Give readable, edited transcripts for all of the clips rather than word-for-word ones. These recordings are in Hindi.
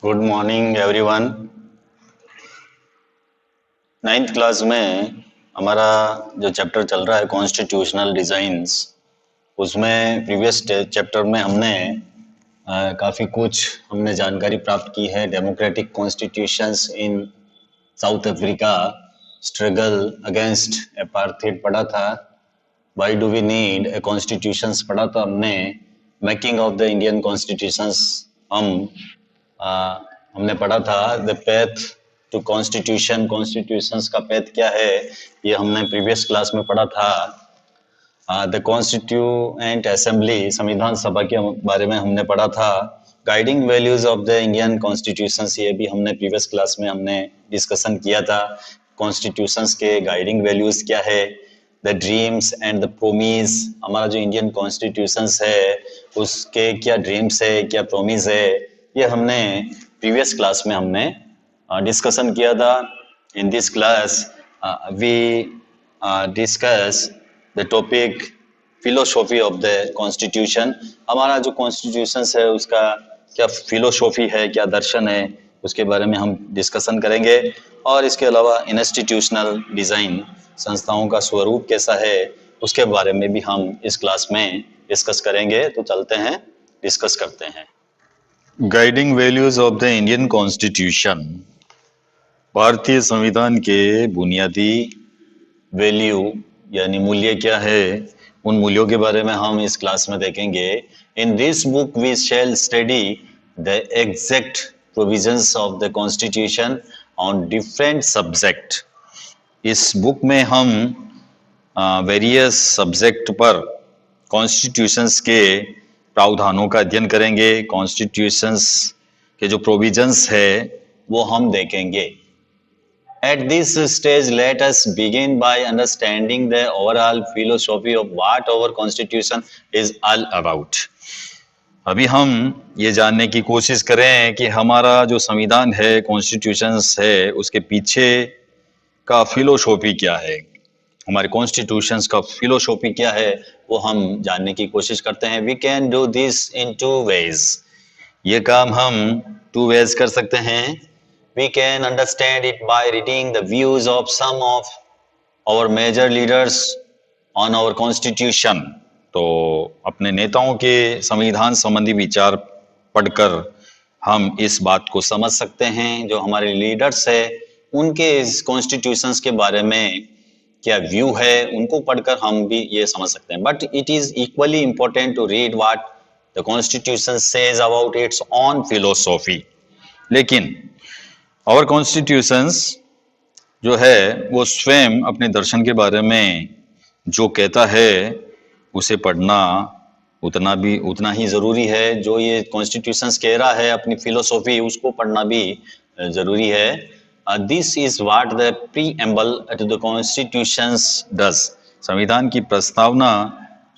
Good morning everyone. Ninth class में हमारा जो चैप्टर चल रहा है कॉन्स्टिट्यूशनल डिज़ाइंस, उसमें प्रीवियस चैप्टर में हमने काफ़ी कुछ हमने जानकारी प्राप्त की है। Democratic constitutions in South Africa, struggle against apartheid पढ़ा था, why do we need a constitutions पढ़ा था हमने, making of the Indian constitutions हम आ, हमने पढ़ा था। The path to constitution, constitutions का पैथ क्या है, ये हमने प्रीवियस क्लास में पढ़ा था। द कॉन्स्टिट्यूएंट असेंबली, संविधान सभा के बारे में हमने पढ़ा था। Guiding values of the Indian constitutions, ये भी हमने प्रीवियस क्लास में हमने डिस्कशन किया था। कॉन्स्टिट्यूशंस के गाइडिंग वैल्यूज क्या है, the dreams and the promise, हमारा जो इंडियन कॉन्स्टिट्यूशंस है उसके क्या ड्रीम्स है, क्या प्रोमिस है, ये हमने प्रीवियस क्लास में हमने डिस्कशन किया था। In this class we discuss the topic philosophy of the constitution. हमारा जो कॉन्स्टिट्यूशन है उसका क्या फिलोसॉफी है, क्या दर्शन है, उसके बारे में हम डिस्कशन करेंगे। और इसके अलावा इंस्टीट्यूशनल डिज़ाइन, संस्थाओं का स्वरूप कैसा है, उसके बारे में भी हम इस क्लास में डिस्कस करेंगे। तो चलते हैं, डिस्कस करते हैं। Guiding values of the Indian constitution, भारतीय संविधान के बुनियादी वैल्यू यानी मूल्य क्या है, उन मूल्यों के बारे में हम इस क्लास में देखेंगे। In this book we shall study the exact provisions of the constitution on different subject. इस बुक में हम वेरियस सब्जेक्ट पर कॉन्स्टिट्यूशंस के प्रावधानों का अध्ययन करेंगे। कॉन्स्टिट्यूशंस के जो प्रोविजंस है वो हम देखेंगे। At this stage, let us begin by understanding the overall philosophy of what our constitution is all about. अभी हम ये जानने की कोशिश करें कि हमारा जो संविधान है, कॉन्स्टिट्यूशंस है, उसके पीछे का फिलोसॉफी क्या है, हमारे कॉन्स्टिट्यूशंस का फिलोसॉफी क्या है, वो हम जानने की कोशिश करते हैं। We can do this in two ways, ये काम हम टू वेज कर सकते हैं। We can understand it by reading the views of some of our major leaders on our constitution. तो अपने नेताओं के संविधान संबंधी विचार पढ़कर हम इस बात को समझ सकते हैं। जो हमारे लीडर्स है उनके इस कॉन्स्टिट्यूशंस के बारे में क्या व्यू है, उनको पढ़कर हम भी ये समझ सकते हैं। But it is equally important to read what the constitution says about its own philosophy. लेकिन और कॉन्स्टिट्यूशंस जो है वो स्वयं अपने दर्शन के बारे में जो कहता है उसे पढ़ना उतना ही ज़रूरी है। जो ये कॉन्स्टिट्यूशंस कह रहा है अपनी फिलोसॉफी, उसको पढ़ना भी ज़रूरी है। This is what the preamble to the constitutions does. संविधान की प्रस्तावना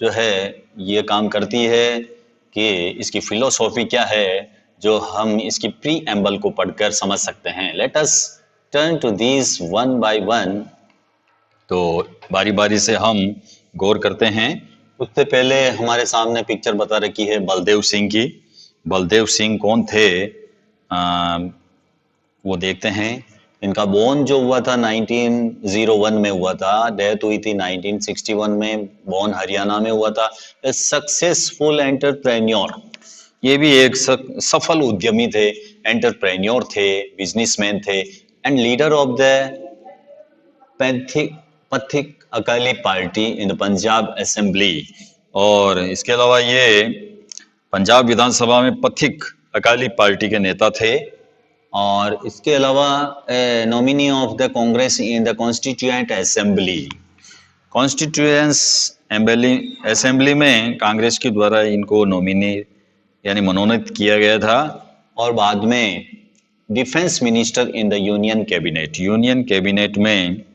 जो है ये काम करती है कि इसकी फिलोसॉफी क्या है, जो हम इसकी प्रीएम्बल को पढ़कर समझ सकते हैं। Let us turn to this one by one. तो बारी बारी से हम गौर करते हैं। उससे पहले हमारे सामने पिक्चर बता रखी है बलदेव सिंह की। बलदेव सिंह कौन थे, वो देखते हैं। इनका बोर्न जो हुआ था 1901 में हुआ था, डेथ हुई थी 1961 में। बोर्न हरियाणा में हुआ था। ए सक्सेसफुल एंटरप्रेन्योर, ये भी एक सफल उद्यमी थे, एंटरप्रेन्योर थे, बिजनेसमैन थे, एंड लीडर ऑफ द पथिक Akali party in the Punjab assembly. और इसके अलावा ये पंजाब विधानसभा में पथिक अकाली पार्टी के नेता थे। और इसके अलावा nominee of the Congress in the constituent assembly. Constituents assembly में कांग्रेस के द्वारा इनको नॉमिनी यानी मनोनीत किया गया था। और बाद में defence minister in the union cabinet, union cabinet में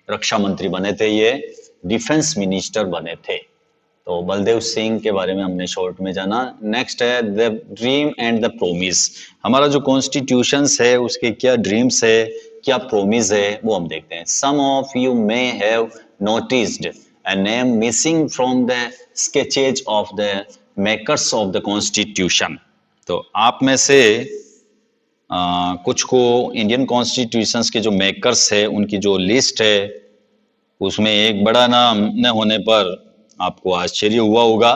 रक्षा मंत्री बने थे, ये डिफेंस मिनिस्टर बने थे। तो बलदेव सिंह के बारे में हमने शॉर्ट में जाना। नेक्स्ट है the dream and the promise. हमारा जो कॉन्स्टिट्यूशन है उसके क्या ड्रीम्स है, क्या प्रोमिस है, वो हम देखते हैं। Some of you may have noticed a name missing from the sketches of the makers of the constitution। तो आप में से कुछ को इंडियन कॉन्स्टिट्यूशंस के जो मेकर्स है उनकी जो लिस्ट है उसमें एक बड़ा नाम न होने पर आपको आश्चर्य हुआ होगा।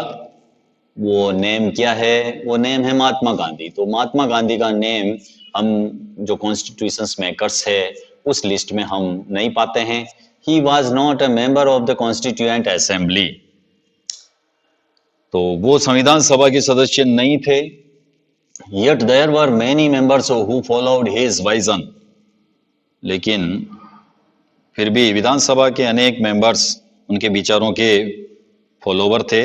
वो नेम क्या है? वो नेम है महात्मा गांधी। तो महात्मा गांधी का नेम हम जो कॉन्स्टिट्यूशंस मेकर्स है उस लिस्ट में हम नहीं पाते हैं। He was not a member of the constituent assembly. तो वो संविधान सभा के सदस्य नहीं थे। Yet there were many members who followed his vision. लेकिन फिर भी विधानसभा के अनेक मेंबर्स उनके विचारों के फॉलोवर थे।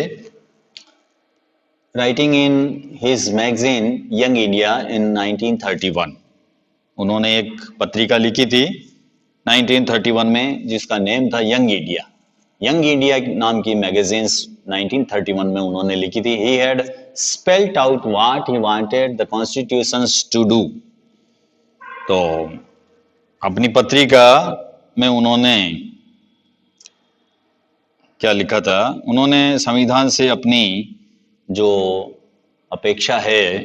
Writing in his magazine young India in 1931, उन्होंने एक पत्रिका लिखी थी 1931 में जिसका नेम था यंग इंडिया। यंग इंडिया नाम की मैगजीन्स 1931 में उन्होंने लिखी थी। He had spelled out what he wanted the constitutions to do. तो अपनी पत्रिका में उन्होंने क्या लिखा था? उन्होंने संविधान से अपनी जो अपेक्षा है,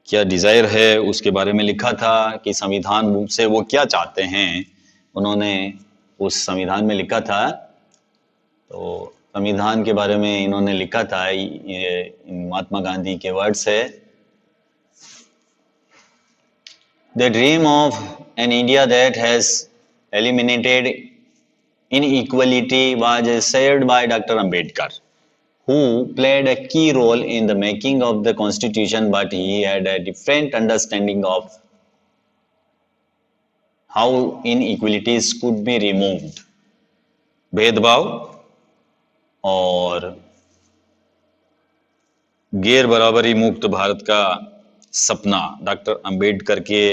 क्या डिजायर है, उसके बारे में लिखा था कि संविधान से वो क्या चाहते हैं। उन्होंने उस संविधान में लिखा था। तो संविधान के बारे में इन्होंने लिखा था, ये महात्मा गांधी के वर्ड्स है। The dream of an India that has eliminated inequality was shared by Dr. Ambedkar, who played a key role in the making of the constitution, but he had a different understanding of how inequalities could be removed. भेदभाव और गैर बराबरी मुक्त भारत का सपना डॉक्टर अंबेडकर के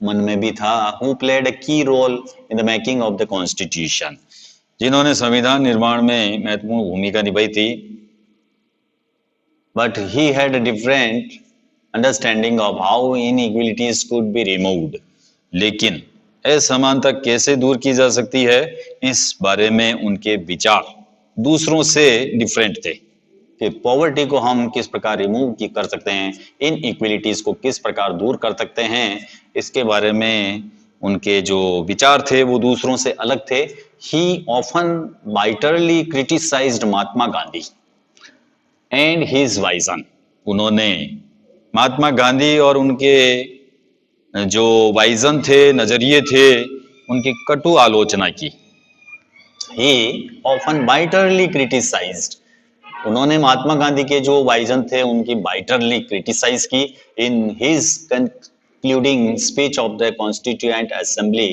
मन में भी था। Who played a key role in the making of the constitution, जिन्होंने संविधान निर्माण में महत्वपूर्ण भूमिका निभाई थी। But he had a different understanding of how inequalities could be removed. लेकिन असमानता कैसे दूर की जा सकती है, इस बारे में उनके विचार दूसरों से डिफरेंट थे। कि पॉवर्टी को हम किस प्रकार रिमूव कर सकते हैं, इन इक्वलिटीज को किस प्रकार दूर कर सकते हैं, इसके बारे में उनके जो विचार थे वो दूसरों से अलग थे। He often bitterly criticised Mahatma Gandhi and his vision. उन्होंने महात्मा गांधी और उनके जो वाइजन थे, नजरिए थे, उनकी कटु आलोचना की। ही ऑफन बाइटरली क्रिटिसाइज्ड, उन्होंने महात्मा गांधी के जो वाइजन थे उनकी बाइटरली क्रिटिसाइज की। In his concluding speech of the constituent assembly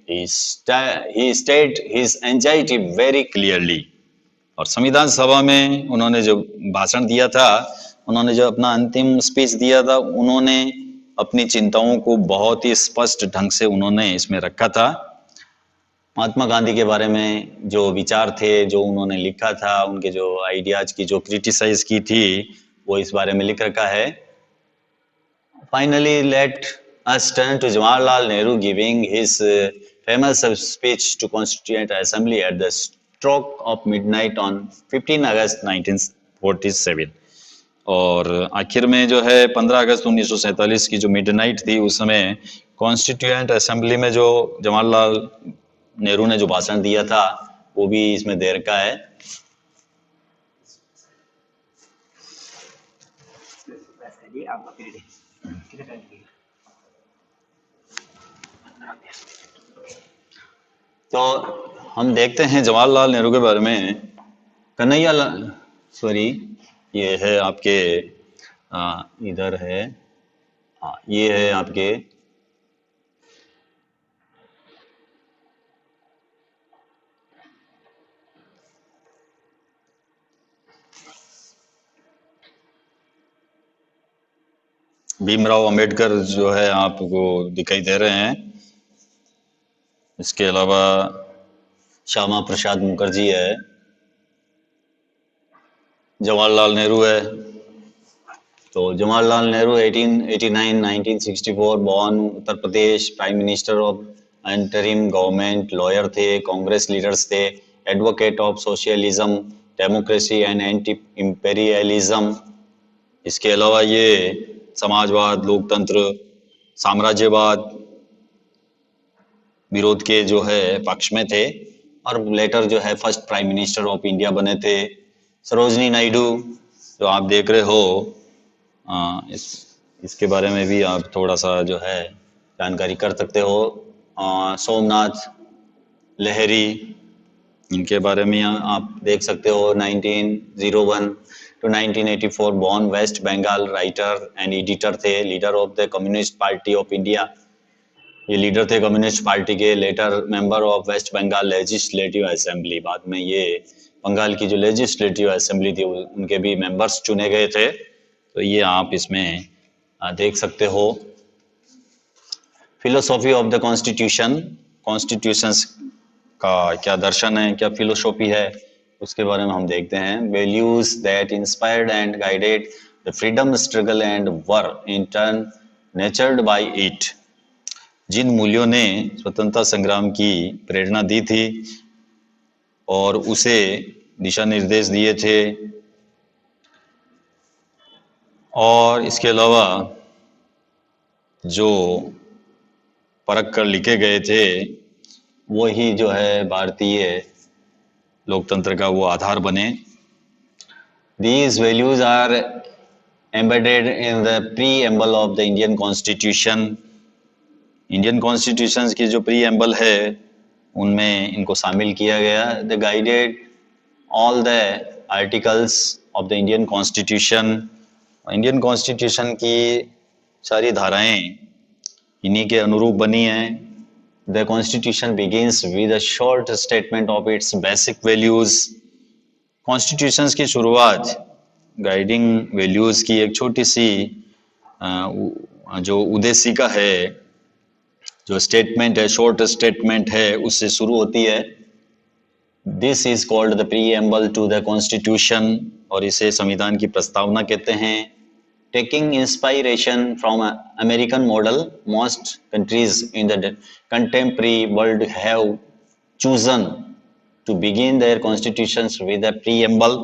he state his anxiety very clearly. और संविधान सभा में उन्होंने जो भाषण दिया था, उन्होंने जो अपना अंतिम स्पीच दिया था, उन्होंने अपनी चिंताओं को बहुत ही स्पष्ट ढंग से उन्होंने इसमें रखा था। महात्मा गांधी के बारे में जो विचार थे, जो उन्होंने लिखा था, उनके जो आइडियाज की जो क्रिटिसाइज की थी, वो इस बारे में लिख रखा है। Finally let us turn to Jawaharlal Nehru giving his famous speech to constituent assembly at the stroke of midnight on 15 August 1947। और आखिर में जो है 15 अगस्त 1947 की जो मिडनाइट थी, उस समय कॉन्स्टिट्यूएंट असेंबली में जो जवाहरलाल नेहरू ने जो भाषण दिया था वो भी इसमें दे रखा है। तो हम देखते हैं जवाहरलाल नेहरू के बारे में। कन्हैया सॉरी, ये है आपके इधर है, हाँ ये है आपके भीमराव अंबेडकर जो है आपको दिखाई दे रहे हैं। इसके अलावा श्यामा प्रसाद मुखर्जी है, जवाहरलाल नेहरू है। तो Jawaharlal Nehru 1889 1964 born, Uttar Pradesh, prime minister of interim government, lawyer थे, कांग्रेस लीडर्स थे, advocate of socialism, democracy and anti imperialism. इसके अलावा ये समाजवाद, लोकतंत्र साम्राज्यवाद विरोध के जो है पक्ष में थे और लेटर जो है first prime minister of India बने थे। सरोजनी नायडू जो आप देख रहे हो, इसके बारे में भी आप थोड़ा सा जो है जानकारी कर सकते हो। सोमनाथ लहरी, इनके बारे में आप देख सकते हो। 1901 to 1984 born West Bengal, writer and editor थे, leader of the Communist Party of India. ये लीडर थे कम्युनिस्ट पार्टी के, later member of West Bengal legislative assembly. बाद में ये बंगाल की जो लेजिस्लेटिव असेंबली थी उनके भी मेंबर्स चुने गए थे। तो ये आप इसमें देख सकते हो। Philosophy of the constitution, constitutions का क्या दर्शन है, क्या फिलोसॉफी है, उसके बारे में हम देखते हैं। Values that inspired and guided the freedom struggle and were in turn nurtured by it. जिन मूल्यों ने स्वतंत्रता संग्राम की प्रेरणा दी थी और उसे दिशा निर्देश दिए थे, और इसके अलावा जो परख कर लिखे गए थे वो ही जो है भारतीय लोकतंत्र का वो आधार बने। These values are embedded in the preamble of the Indian Constitution. Indian constitution की जो प्रीएम्बल है उनमें इनको शामिल किया गया। The guided all the articles of the Indian constitution. Indian constitution की सारी धाराएं इन्हीं के अनुरूप बनी हैं। The constitution begins with a short statement of its basic values. Constitutions की शुरुआत गाइडिंग वैल्यूज की एक छोटी सी जो उद्देशिका है, जो स्टेटमेंट है, शॉर्ट स्टेटमेंट है, उससे शुरू होती है। This is called the preamble to the constitution, और इसे संविधान की प्रस्तावना कहते हैं। Taking inspiration from American model, most countries in the contemporary world have chosen to begin their constitutions with a preamble.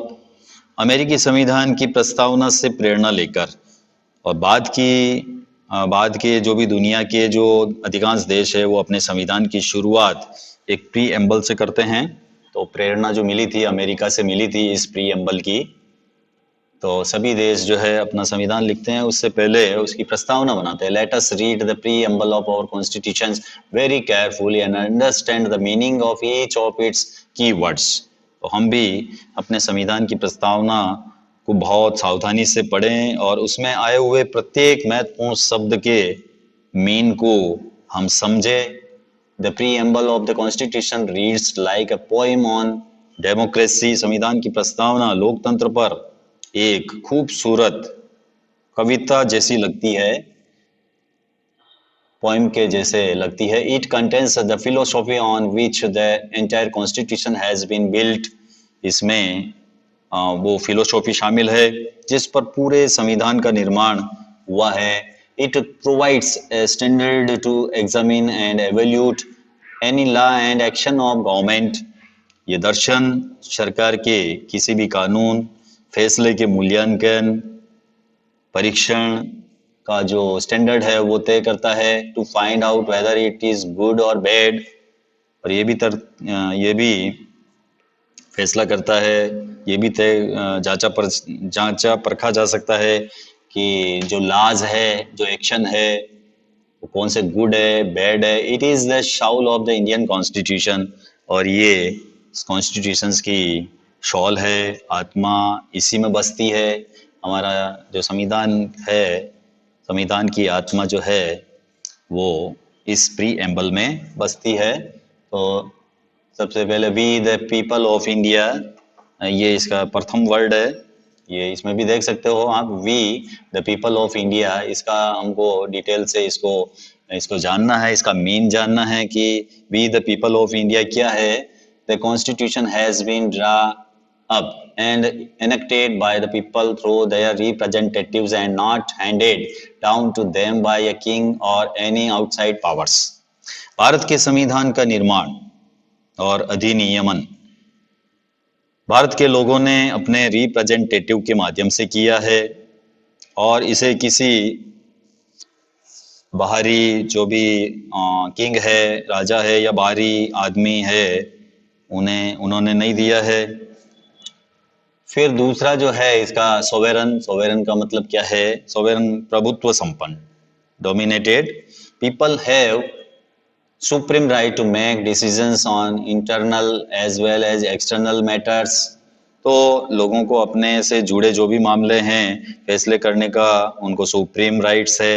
अमेरिकी संविधान की प्रस्तावना से प्रेरणा लेकर, और बाद के जो भी दुनिया के जो अधिकांश देश है वो अपने संविधान की शुरुआत एक प्रीएम्बल से करते हैं। तो प्रेरणा जो मिली थी अमेरिका से मिली थी इस प्रीएम्बल की। तो सभी देश जो है अपना संविधान लिखते हैं उससे पहले उसकी प्रस्तावना बनाते हैं। Let us read the preamble of our constitutions very carefully and understand the meaning of each of its keywords. तो हम भी अपने संविधान की प्रस्तावना को बहुत सावधानी से पढ़ें और उसमें आए हुए प्रत्येक महत्वपूर्ण शब्द के मीन को हम समझें। The preamble of the constitution reads like a poem on democracy. संविधान की प्रस्तावना लोकतंत्र पर एक खूबसूरत कविता जैसी लगती है, पोएम के जैसे लगती है। It contains the philosophy on which the entire constitution has been built. इसमें वो फिलोसॉफी शामिल है जिस पर पूरे संविधान का निर्माण हुआ है। It provides a standard to examine and evaluate any law and action of government. ये दर्शन सरकार के किसी भी कानून, फैसले के मूल्यांकन, परीक्षण का जो स्टैंडर्ड है वो तय करता है। To find out whether it is good और बैड, और ये भी फैसला करता है, ये भी जांचा परखा जा सकता है कि जो लॉज है, जो एक्शन है, वो कौन से गुड है, बैड है। It is the Saul of the Indian constitution, और ये कॉन्स्टिट्यूशंस की शॉल है, आत्मा इसी में बसती है। हमारा जो संविधान है, संविधान की आत्मा जो है वो इस प्रीएम्बल में बसती है। तो सबसे पहले we the people of India, ये इसका प्रथम वर्ड है। ये इसमें भी देख सकते हो आप, we the people of India. इसका हमको डिटेल से इसको जानना है, इसका मीन जानना है कि we the people of India क्या है। The constitution has been draw up and enacted by the people through their representatives and not handed down to them by a king or any outside powers। Bharat के संविधान का निर्माण और अधिनियमन भारत के लोगों ने अपने रिप्रेजेंटेटिव के माध्यम से किया है, और इसे किसी बाहरी जो भी किंग है, राजा है या बाहरी आदमी है, उन्होंने नहीं दिया है। फिर दूसरा जो है इसका सोवेरन, सोवेरन का मतलब क्या है? सोवेरन प्रभुत्व संपन्न, dominated people have supreme right to make decisions on internal as well as external matters। तो लोगों को अपने से जुड़े जो भी मामले हैं फैसले करने का उनको सुप्रीम राइट्स है।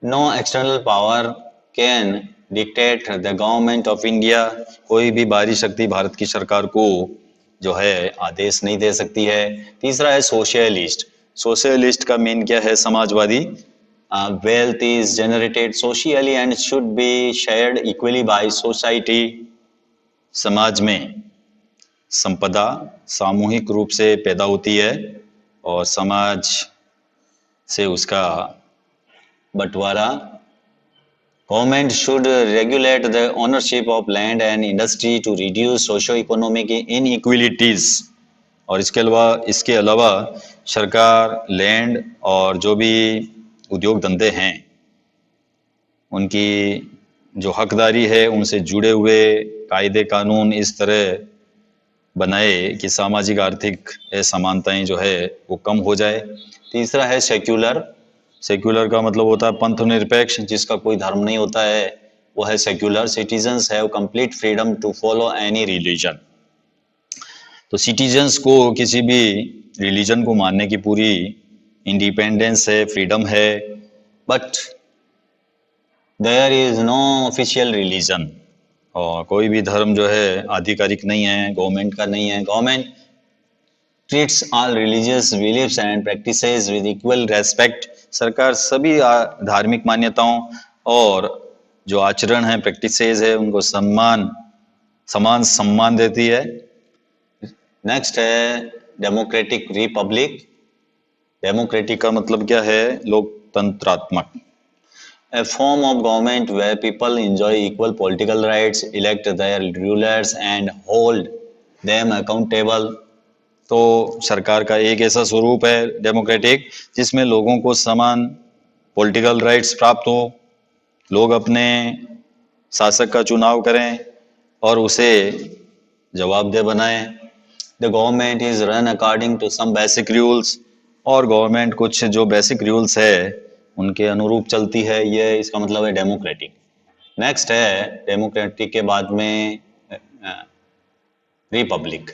No external power can dictate the government of India. कोई भी बाहरी शक्ति भारत की सरकार को जो है आदेश नहीं दे सकती है। तीसरा है सोशलिस्ट। सोशलिस्ट का मेन क्या है? Samajwadi. Wealth is generated socially and should be shared equally by society। समाज में संपदा सामूहिक रूप से पैदा होती है और समाज से उसका बंटवारा। Government should regulate the ownership of land and industry to reduce socio-economic inequalities। और इसके अलावा सरकार लैंड और जो भी उद्योग धंधे हैं उनकी जो हकदारी है उनसे जुड़े हुए कायदे कानून इस तरह बनाए कि सामाजिक आर्थिक असमानताएं जो है वो कम हो जाए। तीसरा है सेक्युलर। सेक्युलर का मतलब होता है पंथ निरपेक्ष, जिसका कोई धर्म नहीं होता है वो है secular. Citizens have complete freedom to follow any religion. तो सिटीजन्स को किसी भी रिलीजन को मानने की पूरी इंडिपेंडेंस है, फ्रीडम है। But there is no official religion. और कोई भी धर्म जो है आधिकारिक नहीं है, गवर्नमेंट का नहीं है। Government treats all religious beliefs and practices with equal respect. सरकार सभी धार्मिक मान्यताओं और जो आचरण है, प्रैक्टिसेस है, उनको समान सम्मान देती है। नेक्स्ट है डेमोक्रेटिक रिपब्लिक। डेमोक्रेटिक का मतलब क्या है? लोकतंत्रात्मक। A form of government where people enjoy equal political rights, elect their rulers and hold them accountable। तो सरकार का एक ऐसा स्वरूप है डेमोक्रेटिक जिसमें लोगों को समान पॉलिटिकल राइट्स प्राप्त हो, लोग अपने शासक का चुनाव करें और उसे जवाबदेह बनाएं। The government is run according to some basic rules. और गवर्नमेंट कुछ जो बेसिक रूल्स है उनके अनुरूप चलती है। ये इसका मतलब है डेमोक्रेटिक। नेक्स्ट है डेमोक्रेटिक के बाद में रिपब्लिक।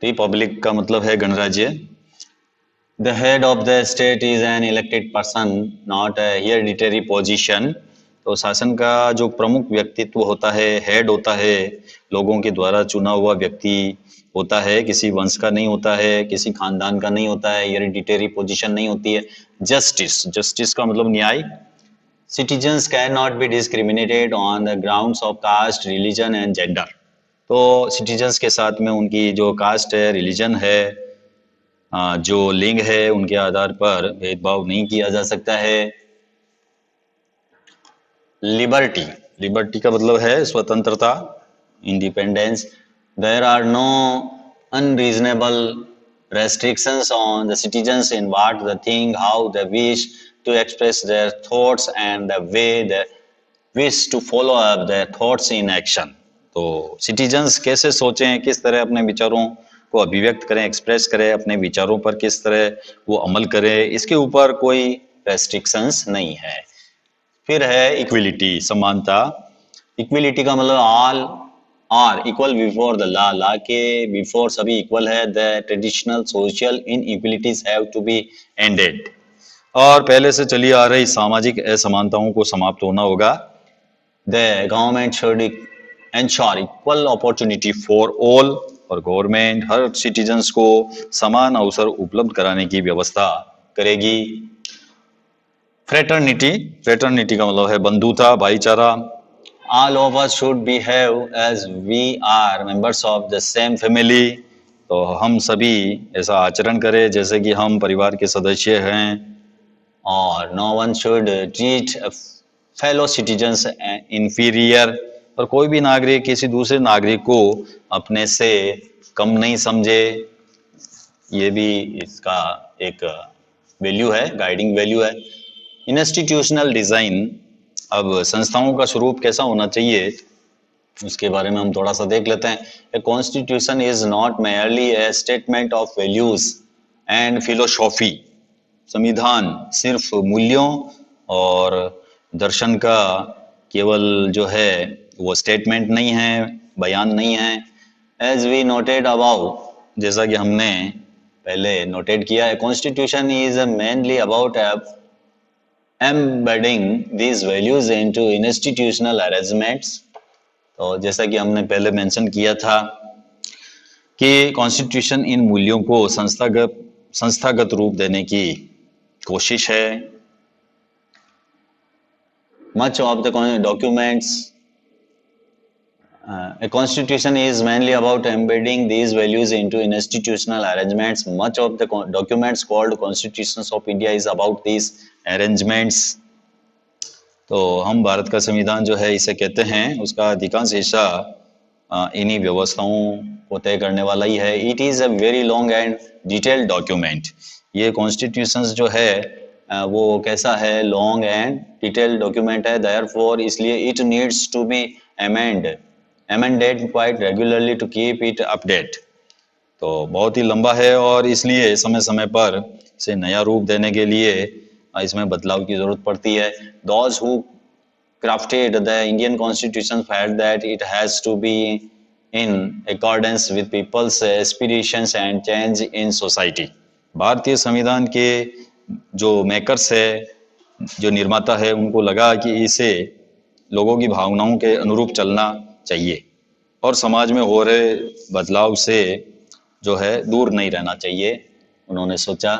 रिपब्लिक का मतलब है गणराज्य। The head of the state is an elected person, not a hereditary position. तो शासन का जो प्रमुख व्यक्तित्व होता है, हेड होता है, लोगों के द्वारा चुना हुआ व्यक्ति होता है, किसी वंश का नहीं होता है, किसी खानदान का नहीं होता है, हेरिडिटरी पोजीशन नहीं होती है। जस्टिस, जस्टिस का मतलब न्याय। Citizens can not be discriminated on the grounds of caste, religion and gender. तो सिटीजन्स के साथ में उनकी जो कास्ट है, रिलीजन है, जो लिंग है, उनके आधार पर भेदभाव नहीं किया जा सकता है। लिबर्टी, लिबर्टी का मतलब है स्वतंत्रता, independence. There are no unreasonable restrictions on the citizens in what they think, how they wish to express their thoughts and the way they wish to follow up their thoughts in action। तो सिटीजन्स कैसे सोचें, किस तरह अपने विचारों को अभिव्यक्त करें, एक्सप्रेस करें, अपने विचारों पर किस तरह वो अमल करें, इसके ऊपर कोई रेस्ट्रिक्शंस नहीं है। फिर है इक्विलिटी, समानता। इक्विलिटी का मतलब all are equal before the law. Law के बिफोर सभी इक्वल है। The traditional social inequalities have to be ended. और पहले से चली आ रही सामाजिक असमानताओं को समाप्त होना होगा। The government should ensure equal opportunity for all. और गवर्नमेंट हर सिटीजन्स को समान अवसर उपलब्ध कराने की व्यवस्था करेगी। फ्रेटर्निटी, फ्रेटर्निटी का मतलब है बंधुता, भाईचारा। All of us should behave as we are members of the same family। तो हम सभी ऐसा आचरण करें जैसे कि हम परिवार के सदस्य हैं। और no one should treat fellow citizens inferior। और कोई भी नागरिक किसी दूसरे नागरिक को अपने से कम नहीं समझे। ये भी इसका एक वैल्यू है, गाइडिंग वैल्यू है। इंस्टीट्यूशनल डिजाइन अब संस्थाओं का स्वरूप कैसा होना चाहिए उसके बारे में हम थोड़ा सा देख लेते हैं। A constitution is not merely A statement of values and philosophy. संविधान सिर्फ मूल्यों और दर्शन का केवल जो है वो स्टेटमेंट नहीं है, बयान नहीं है। एज वी नोटेड अबाउ, जैसा कि हमने पहले नोटेड किया है, constitution is mainly about embedding these values into institutional arrangements। तो जैसा कि हमने पहले मेंशन किया था कि कॉन्स्टिट्यूशन इन मूल्यों को संस्थागत रूप देने की कोशिश है। Much of the documents, a constitution is mainly about embedding these values into institutional arrangements. Much of the documents called constitutions of India is about these arrangements। तो हम भारत का संविधान जो है इसे कहते हैं, उसका अधिकांश हिस्सा इन्हीं व्यवस्थाओं को तय करने वाला ही है। It is a very long and detailed document. ये कॉन्स्टिट्यूशंस जो है वो कैसा है, लॉन्ग एंड डिटेल्ड डॉक्यूमेंट है। देयरफॉर इसलिए it needs to be amended quite regularly to keep it update. तो बहुत ही लंबा है और इसलिए समय समय पर इसे नया रूप देने के लिए इसमें बदलाव की जरूरत पड़ती है। Those who crafted the Indian Constitution felt that it has to be in accordance with people's aspirations and change in society। भारतीय संविधान के जो मेकर्स है, जो निर्माता है, उनको लगा कि इसे लोगों की भावनाओं के अनुरूप चलना चाहिए और समाज में हो रहे बदलाव से जो है दूर नहीं रहना चाहिए। उन्होंने सोचा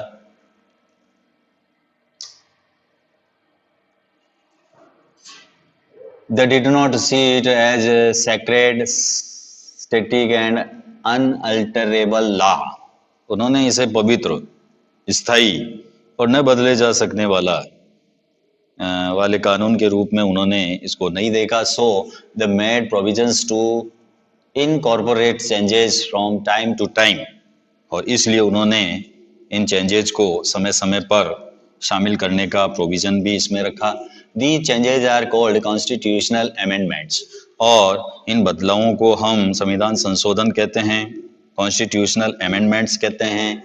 they did not see it as a sacred, static and unalterable law। उन्होंने इसे पवित्र, स्थायी और न बदले जा सकने वाले कानून के रूप में उन्होंने इसको नहीं देखा। सो they made provisions to incorporate changes from time to time। और इसलिए उन्होंने इन चेंजेज को समय समय पर शामिल करने का प्रोविजन भी इसमें रखा। The changes are called constitutional amendments. और इन बदलावों को हम संविधान संशोधन कहते हैं, कॉन्स्टिट्यूशनल अमेंडमेंट्स कहते हैं।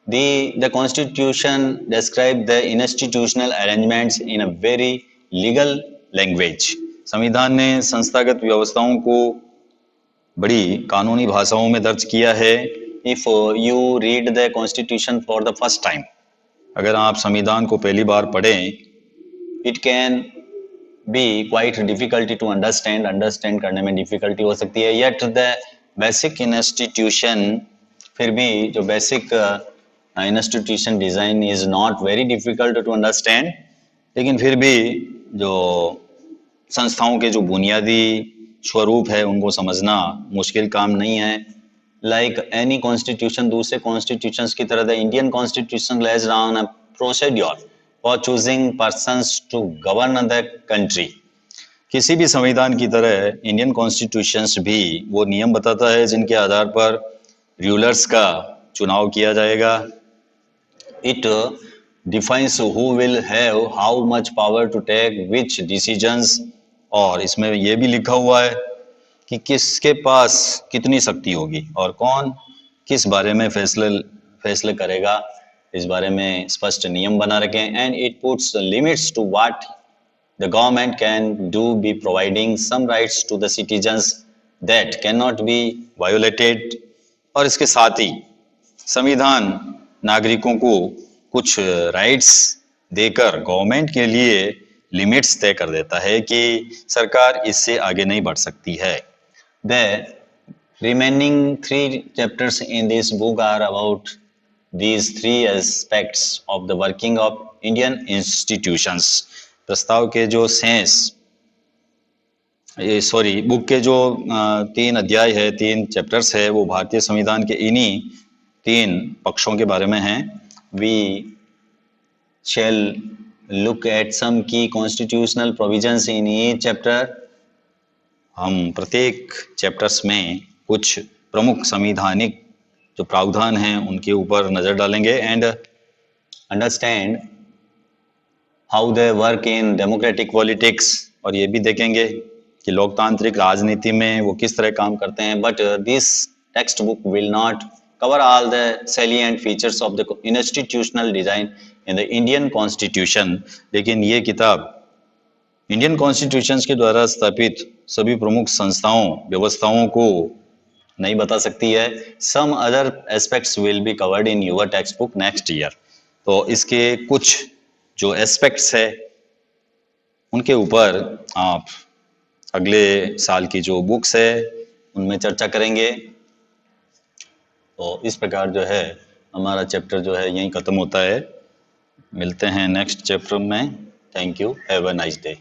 The Constitution describe the institutional arrangements in a very legal language। संविधान ने संस्थागत व्यवस्थाओं को बड़ी कानूनी भाषाओं में दर्ज किया है। If you read the Constitution for the first time, अगर आप संविधान को पहली बार पढ़ें, it can be quite difficult to understand करने में डिफिकल्टी हो सकती है। Yet the basic institution, फिर भी जो basic institution design is not very difficult to understand. लेकिन फिर भी जो संस्थाओं के जो बुनियादी स्वरूप है उनको समझना मुश्किल काम नहीं है। लाइक एनी कॉन्स्टिट्यूशन, दूसरे कॉन्स्टिट्यूशंस की तरह the Indian constitution lays down a procedure for choosing persons to govern the country. किसी भी संविधान की तरह इंडियन कॉन्स्टिट्यूशंस भी वो नियम बताता है जिनके आधार पर रूलर्स का चुनाव किया जाएगा। It defines who will have how much power to take which decisions. और इसमें यह भी लिखा हुआ है कि किसके पास कितनी शक्ति होगी और कौन किस बारे में फैसले करेगा, इस बारे में स्पष्ट नियम बना रखे। And it puts limits to what the government can do, be providing some rights to the citizens that cannot be violated। और इसके साथ ही संविधान नागरिकों को कुछ राइट्स देकर गवर्नमेंट के लिए लिमिट्स तय कर देता है कि सरकार इससे आगे नहीं बढ़ सकती है। The remaining 3 chapters in this book are about these 3 aspects of the working of Indian institutions। प्रस्ताव के जो बुक के जो 3 अध्याय है, 3 चैप्टर्स है, वो भारतीय संविधान के इन्हीं 3 पक्षों के बारे में हैं। We shall look at some key constitutional provisions in each chapter. हम प्रत्येक चैप्टर्स में कुछ प्रमुख संवैधानिक जो प्रावधान हैं उनके ऊपर नजर डालेंगे and understand how they work in democratic politics, और ये भी देखेंगे कि लोकतांत्रिक राजनीति में वो किस तरह काम करते हैं. But this text book will not cover all the salient features of the institutional design in the Indian Constitution. लेकिन ये किताब इंडियन कॉन्स्टिट्यूशन के द्वारा स्थापित सभी प्रमुख संस्थाओं व्यवस्थाओं को नहीं बता सकती है. Some other aspects will be covered in your textbook next year. तो इसके कुछ जो एस्पेक्ट्स है उनके ऊपर आप अगले साल की जो बुक्स है उनमें चर्चा करेंगे. तो इस प्रकार जो है हमारा चैप्टर जो है यहीं ख़त्म होता है. मिलते हैं नेक्स्ट चैप्टर में. Thank you. Have a nice day.